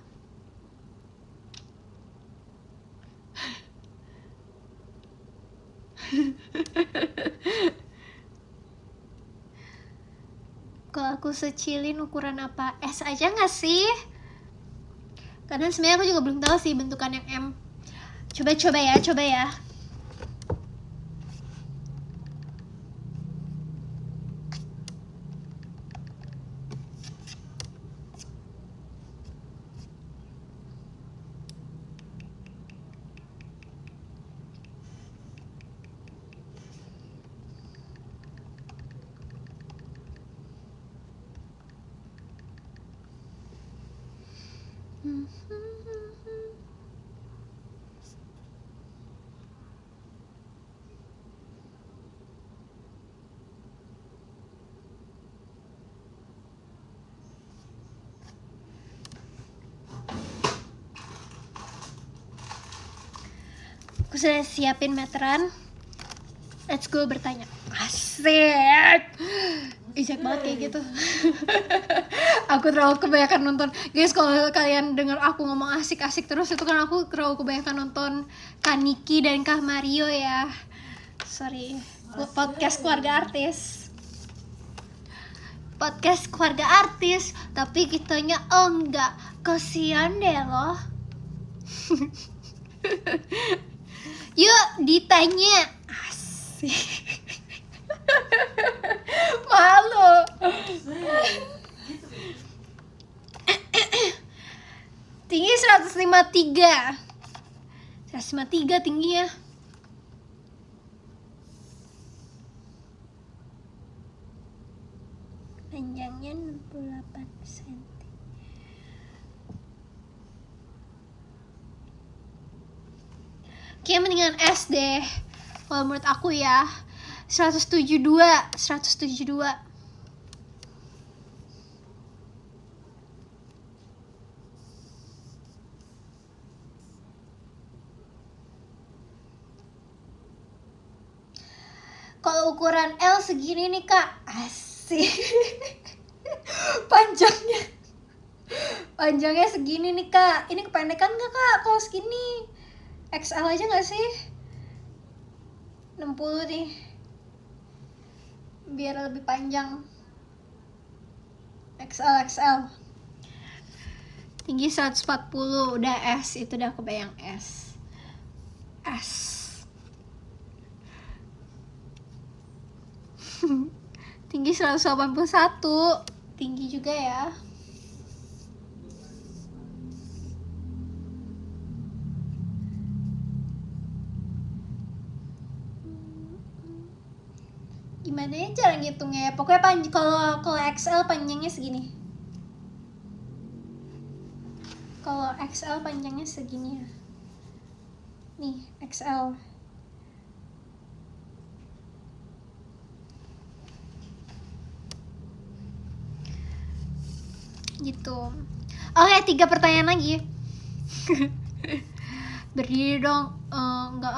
Kalau aku secilin ukuran apa? S aja nggak sih? Karena sebenarnya aku juga belum tahu sih bentukan yang M. Coba ya. Aku sudah siapin meteran. Let's go bertanya. Asik. Ijak banget kayak gitu. Aku terlalu kebanyakan nonton. Guys, kalau kalian dengar aku ngomong asik-asik terus, itu kan aku terlalu kebanyakan nonton Kak Niki dan Kak Mario ya. Sorry. Podcast keluarga artis. Podcast keluarga artis, tapi kitanya enggak. Kasian deh loh. Yuk ditanya. Asik. Malu. Tinggi 153. 153 tingginya. Panjangnya 68 cm. Kayaknya mendingan S deh. Kalau menurut aku ya. 172. Kalau ukuran L segini nih kak. Asik. Panjangnya segini nih kak. Ini kependekan gak kak kalau segini? XL aja gak sih? 60 nih, biar lebih panjang. XL. Tinggi 140. Udah S. Itu udah kebayang S. Tinggi 181. Tinggi juga ya. Gimana ya cara ngitungnya ya? Pokoknya kalau XL panjangnya segini. Kalau XL panjangnya segini ya. Nih, XL. Gitu. Oke, 3 pertanyaan lagi. Berdiri dong. Enggak.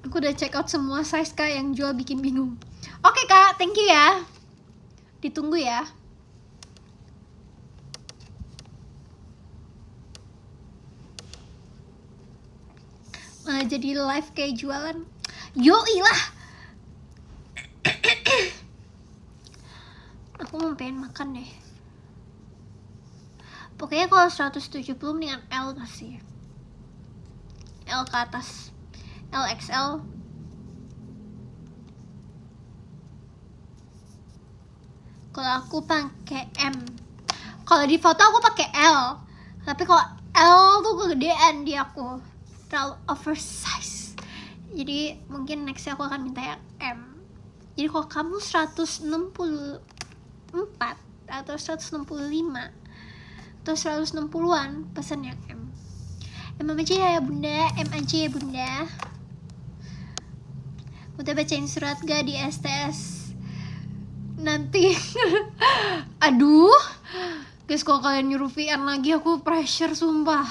Aku udah check out semua size kak, yang jual bikin bingung. Oke kak, thank you ya. Ditunggu ya. Jadi live kayak jualan. Yoi lah. Aku mau pengen makan deh. Pokoknya kalau 170 mendingan L gak sih? L ke atas. LXL. Kalau aku pakai M. Kalau di foto aku pakai L. Tapi kalau L tuh kegedean di aku. Terlalu oversize. Jadi mungkin nextnya aku akan minta yang M. Jadi kalau kamu 164 atau 165 atau 160-an, pesan yang M. M aja ya bunda, M aja ya bunda. Udah bacain surat gak di STS nanti? Aduh guys, kalau kalian nyuruh VN lagi aku pressure sumpah.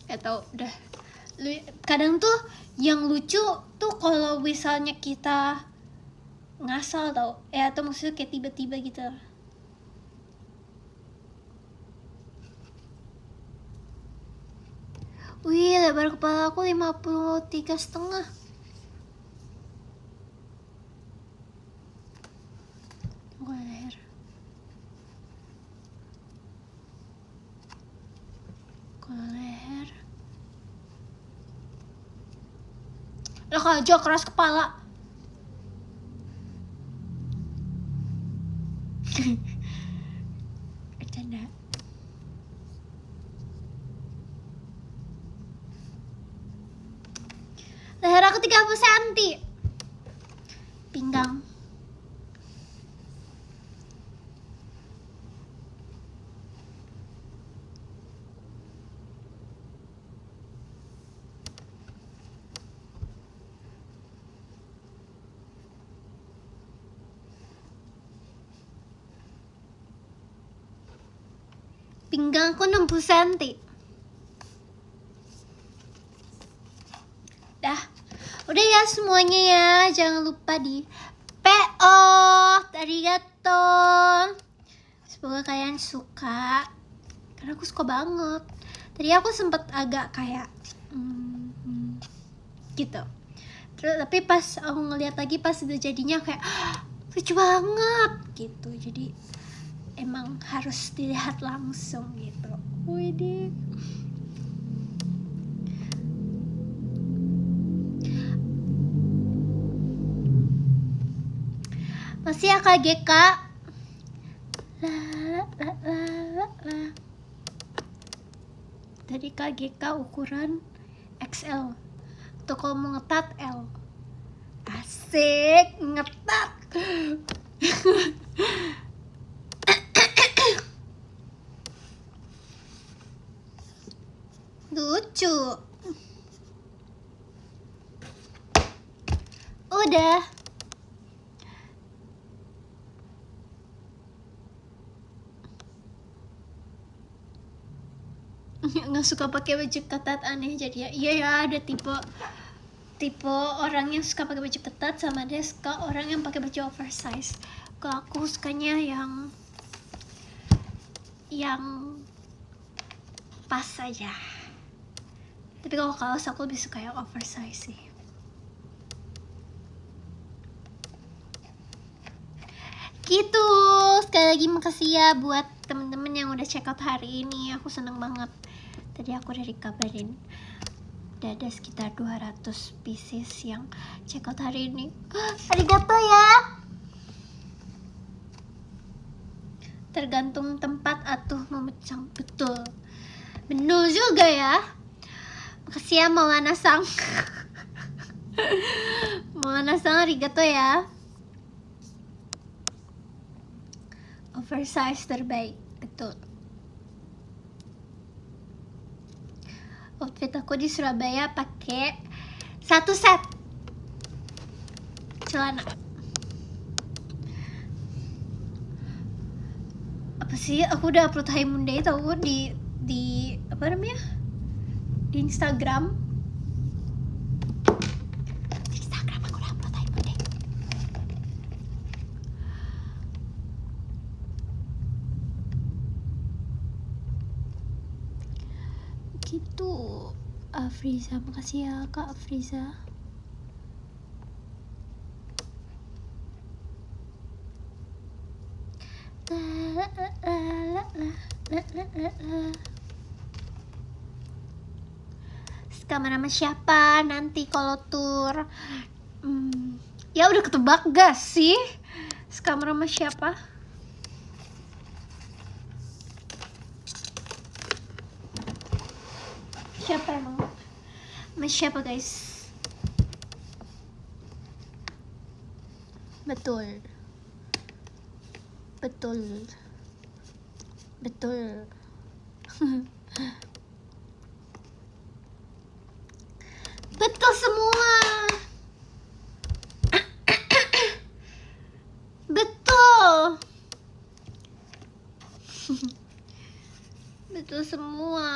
Atau udah, kadang tuh yang lucu tuh kalau misalnya kita ngasal tau atau maksudnya kayak tiba-tiba gitu. Wih, lebar kepala aku 53,5. Leher. Kalau leher. Lah aja keras kepala. Bercanda. Leher aku 30 cm. Pinggang. Pinggangku 60 cm. Dah. Udah ya semuanya ya. Jangan lupa di PO. Arigato. Semoga kalian suka. Karena aku suka banget. Tadi aku sempet agak kayak gitu. Terus tapi pas aku ngeliat lagi pas udah jadinya kayak lucu banget gitu. Jadi emang harus dilihat langsung gitu. Widih. Masih ya KGK. La. Tadi KGK ukuran XL. Tuh kalau mau ngetat L. Asik, ngetat. Lucu. Udah. Nggak suka pakai baju ketat, aneh jadi ya. Iya ya, ada tipe orang yang suka pakai baju ketat sama ada suka orang yang pakai baju oversize. Kalau aku sukanya yang pas saja. Tapi kalau kaos aku lebih suka yang oversize sih. Gitu. Sekali lagi makasih ya buat temen-temen yang udah check out hari ini. Aku seneng banget. Tadi aku udah dikabarin udah ada sekitar 200 pieces yang check out hari ini. Arigato ya. Tergantung tempat atuh memecang. Betul. Betul juga ya. Makasih ya Maulana-sang. Maulana-sang arigato ya. Oversize terbaik. Betul. Outfit aku di Surabaya pakai 1 set celana. Apa sih? Aku udah upload Haimunday tahu di apa namanya? Di Instagram. Di Instagram aku udah upload Haimunday. Gitu. Afriza, makasih ya Kak Afriza. Kamar sama siapa nanti kalau tour? Ya udah ketebak gak sih? Kamar sama siapa? Siapa emang? Sama siapa guys? Betul. Betul. Betul. Betul semua. Betul. Betul semua.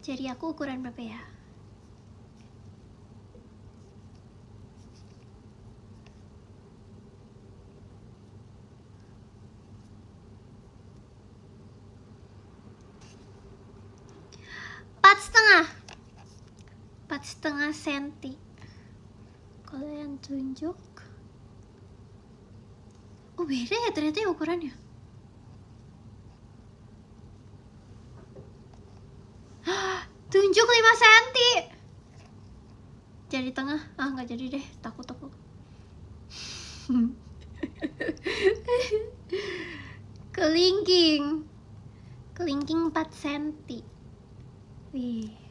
Jadi aku ukuran berapa ya? Empat setengah senti. Kalau yang tunjuk, oh beda ya ternyata ya ukurannya. Tunjuk 5 senti. Jadi tengah, nggak jadi deh, takut aku. Kelingking 4 senti. Wih.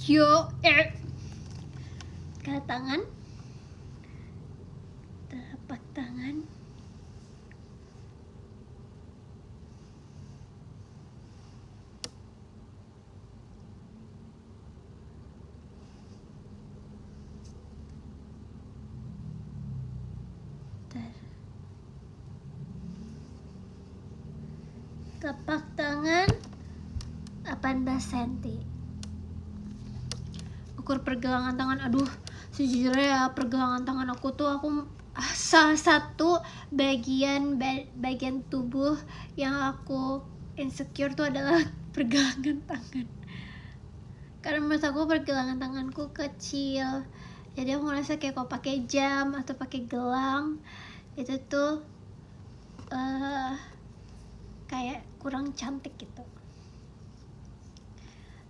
Yo, ke tangan, telapak tangan, telapak tangan 18 cm. Ukur pergelangan tangan. Aduh, sejujurnya ya, pergelangan tangan aku tuh salah satu bagian tubuh yang aku insecure tuh adalah pergelangan tangan. Karena menurut aku pergelangan tanganku kecil. Jadi aku ngerasa kayak kalau pakai jam atau pakai gelang itu tuh kayak kurang cantik gitu.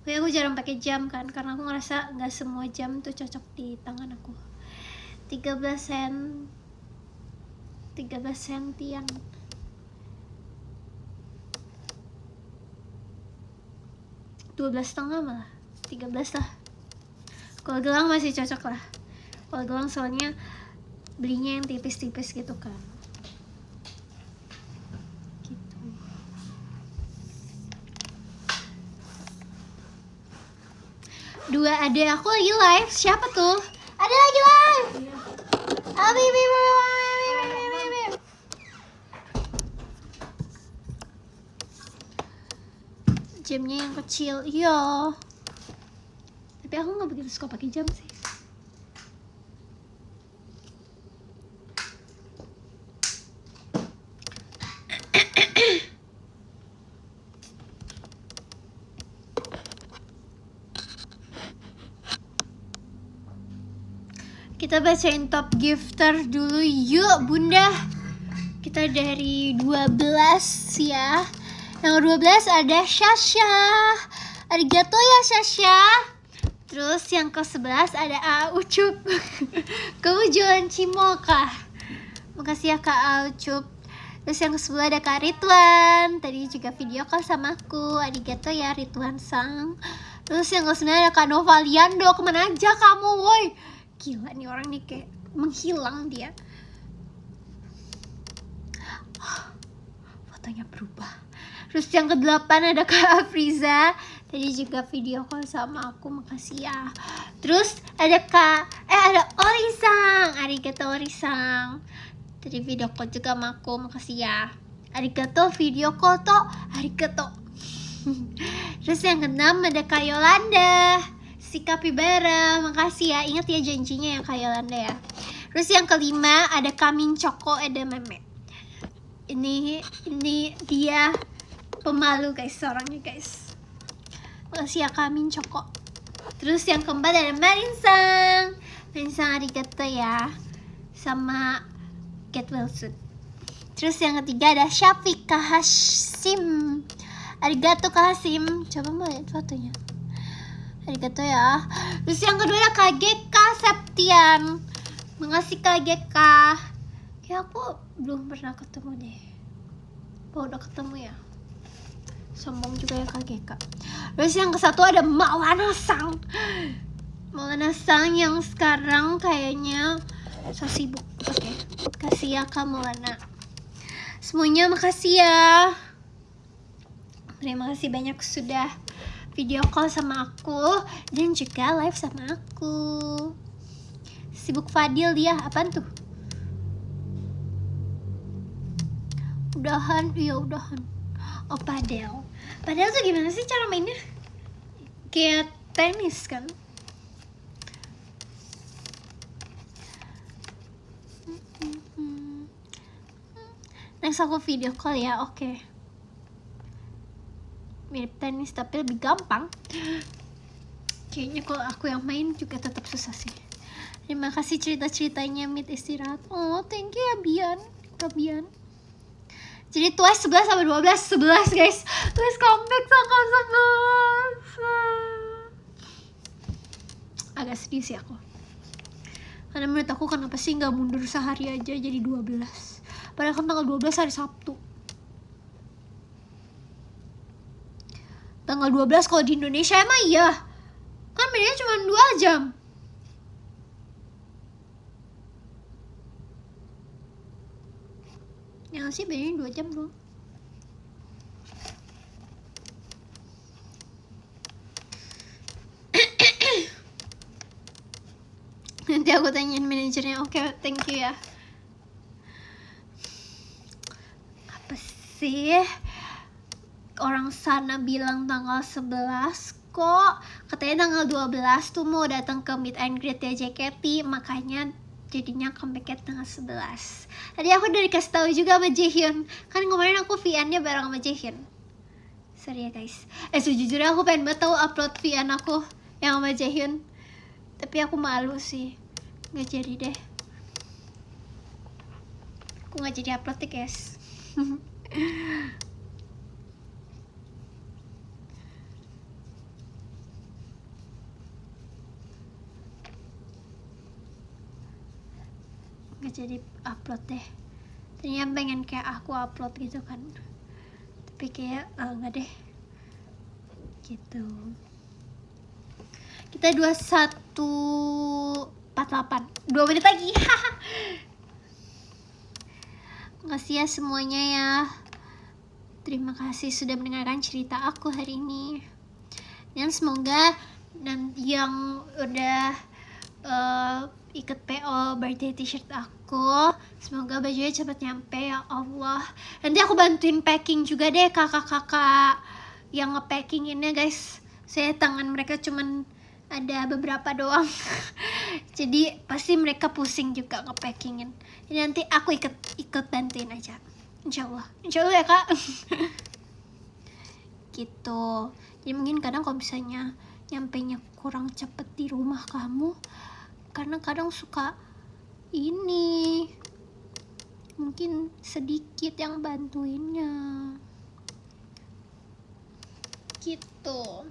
Kayak aku jarang pakai jam kan, karena aku ngerasa nggak semua jam tuh cocok di tangan aku. 13 sentian. ,12,5 malah, 13 lah. Kalau gelang masih cocok lah. Kalau gelang soalnya belinya yang tipis-tipis gitu kan. Dua adik aku lagi live. Siapa tuh? Ada lagi live. Jamnya yang kecil. Iya. Tapi aku nggak begitu suka pakai jam sih. Kita bacain top gifter dulu yuk bunda. Kita dari 12 ya. Yang 12 ada Sasha. Arigato ya Sasha. Terus yang ke-11 ada Aucup. Kamu jualan cimol kah? Makasih ya Kak Aucup. Terus yang ke-10 ada Kak Ridwan. Tadi juga video call sama aku. Arigato ya Ridwan sang. Terus yang ke-9 ada Kak Novaliando. Kemana aja kamu woi? Gila nih orang nih kayak menghilang dia. Fotonya berubah. Terus yang ke-8 ada Kak Afriza. Tadi juga video call sama aku, makasih ya. Terus ada ada Orisang. Arigato Orisang. Tadi video call juga sama aku, makasih ya. Arigato video call to. Arigato. Terus yang ke-6 ada Kak Yolanda. Si Kapibara, makasih ya. Ingat ya janjinya yang Kak Yolanda ya. Terus yang ke-5 ada Kamin Choco Edamame. Ini dia pemalu guys, orangnya guys. Makasih ya Kamin Choco. Terus yang keempat ada Marinsang. Marinsang arigato ya. Sama get well soon. Terus yang ketiga ada Syafiq Kahasim. Arigato Kahasim. Coba mau lihat fotonya. Arigato ya. Terus yang kedua ada KGK Septian. Makasih KGK. Kayak aku belum pernah ketemu deh. Oh udah ketemu ya. Sombong juga ya KGK. Terus yang ke-1 ada Maulana Sang. Maulana Sang yang sekarang kayaknya so sibuk. Oke. Kasih ya Kak Maulana. Semuanya makasih ya. Terima kasih banyak sudah video call sama aku dan juga live sama aku. Sibuk Fadil dia, apaan tuh? Udahan, iya udahan. Oh padel. Padel tuh gimana sih cara mainnya? Kayak tenis kan? Next aku video call ya, oke. Mirip tenis tapi lebih gampang. Kayaknya kalau aku yang main juga tetap susah sih. Terima kasih cerita-ceritanya Mit istirahat. Oh thank you ya Bian. Kak Bian. Jadi Twice 11 sampai 12. 11 guys. Twice comeback tanggal 11. Agak sedih sih aku. Karena menurut aku kenapa sih gak mundur sehari aja jadi 12. Padahal kan tanggal 12 hari Sabtu. Tanggal tanggal 12 kalau di Indonesia. Emang iya? Kan bedanya cuma 2 jam. Ya sih bedanya 2 jam doang. Nanti aku tanyain manajernya. Oke, thank you ya. Apa sih? Orang sana bilang tanggal 11 kok. Katanya tanggal 12 tuh mau datang ke meet and greet ya JKT. Makanya jadinya comeback tanggal 11. Tadi aku udah dikasih tahu juga sama Jaehyun. Kan kemarin aku VN-nya bareng sama Jaehyun. Sorry ya guys. Sejujurnya aku pengen banget tahu upload VN aku yang sama Jaehyun. Tapi aku malu sih. Gak jadi deh. Aku gak jadi upload deh guys. Gak jadi upload deh. Tadinya pengen kayak aku upload gitu kan. Tapi kayak gak deh. Gitu. Kita 21.48. 2 menit lagi. Makasih ya semuanya ya. Terima kasih sudah mendengarkan cerita aku hari ini. Dan semoga nanti yang udah ikut PO birthday t-shirt aku, semoga bajunya cepat nyampe ya Allah. Nanti aku bantuin packing juga deh kakak-kakak yang nge-packinginnya guys. Saya tangan mereka cuman ada beberapa doang. Jadi pasti mereka pusing juga nge-packingin. Jadi nanti aku ikut bantuin aja. Insya Allah ya kak. Gitu. Jadi mungkin kadang kalau misalnya nyampenya kurang cepet di rumah kamu, karena kadang suka ini mungkin sedikit yang bantuinnya gitu.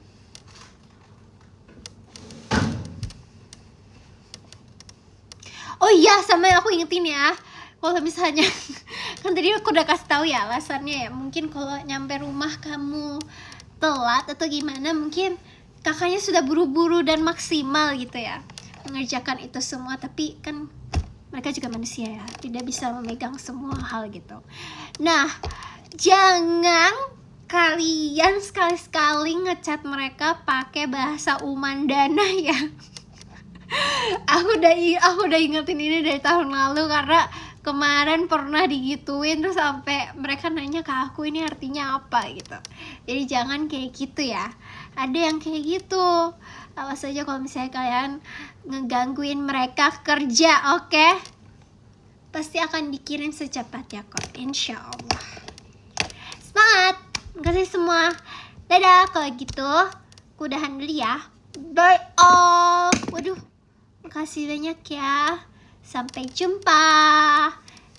Oh iya, sama aku ingetin ya, kalau misalnya kan tadi aku udah kasih tahu ya alasannya ya, mungkin kalau nyampe rumah kamu telat atau gimana, mungkin kakaknya sudah buru-buru dan maksimal gitu ya mengerjakan itu semua, tapi kan mereka juga manusia ya, tidak bisa memegang semua hal gitu. Nah, jangan kalian sekali-sekali ngechat mereka pakai bahasa umandana ya. Aku udah ingetin ini dari tahun lalu karena kemarin pernah digituin terus sampai mereka nanya ke aku ini artinya apa gitu. Jadi jangan kayak gitu ya. Ada yang kayak gitu. Awas aja kalau misalnya kalian ngegangguin mereka kerja, oke? Pasti akan dikirim secepatnya kok, insya Allah. Semangat! Makasih semua. Dadah, kalau gitu aku udahan dulu ya. Bye all. Waduh, makasih banyak ya. Sampai jumpa.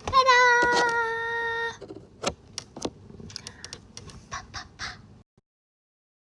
Dadah.